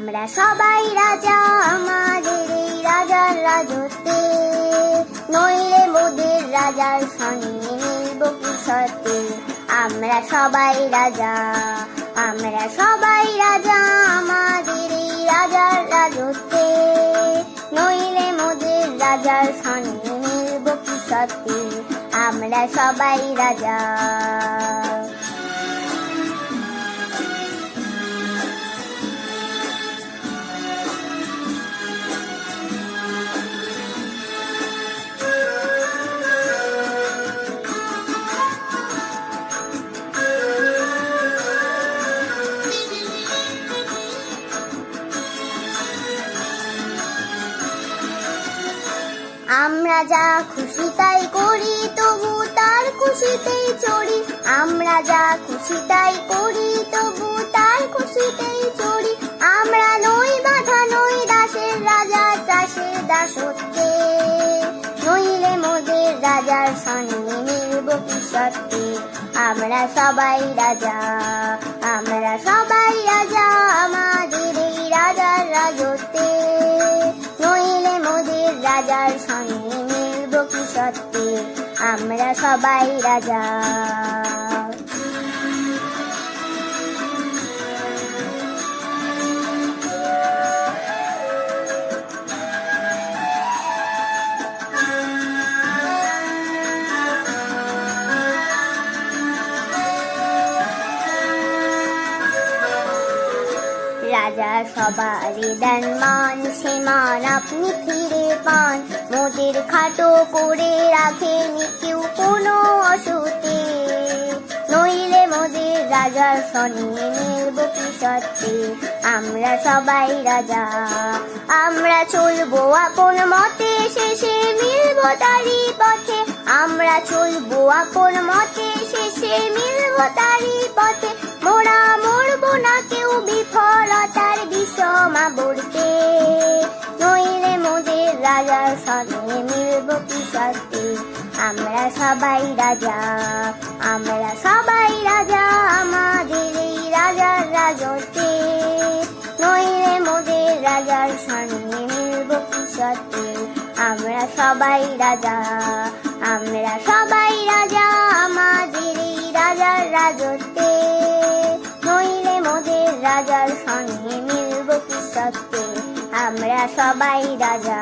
আমরা সবাই রাজা আমাদের এই রাজার রাজত্বে, নইলে মোদের রাজার সঙ্গে মিলব কি সত্যি। আমরা সবাই রাজা, আমরা সবাই রাজা আমাদের এই রাজার রাজত্বে, নইলে মোদের রাজার সঙ্গে মিলব কি সত্যি। আমরা সবাই রাজা। আমরা যা খুশি তাই করি, তবু তার খুশিতেই চড়ি। আমরা যা খুশি তাই করি, তবু তার খুশিতেই চড়ি। আমরা নই বাধা, নই দাসের রাজা, চাষের দাসত্বে, নইলে মোদের রাজার সঙ্গে মিলব কি সত্যি। আমরা সবাই রাজা, আমরা সবাই রাজা আমাদের এই রাজার রাজত্বে, নইলে মোদের রাজার সঙ্গে মিলব কি সত্যি। আমরা সবাই রাজা। রাজা সবারই দেন মান, সে মান আপনি ফিরে পান। মোদের খাটো করে রাখেনি কেউ কোনো অসুতে, নইলে মোদের রাজার সঙ্গে মিলব কি সত্যি। আমরা সবাই রাজা, আমরা চলবো আপন মতে, শেষে মিলব তারই পথে। আমরা চলবো আপন মতে, শেষে মিলব তারই পথে। মোরা মরব না কেউ বিফলতার বিষমা বলতে, নইলে মোদের রাজার সঙ্গে মিলব কি সত্যি। আমরা সবাই রাজা, আমরা সবাই রাজা আমাদের এই রাজার রাজত্বে, নইলে মোদের রাজার সঙ্গে মিলব কি সত্যি। আমরা সবাই রাজা, আমরা সবাই রাজা আমাদের এই রাজার রাজত্বে, নইলে মোদের রাজার সঙ্গে মিলব কি সত্যি। আমরা সবাই রাজা।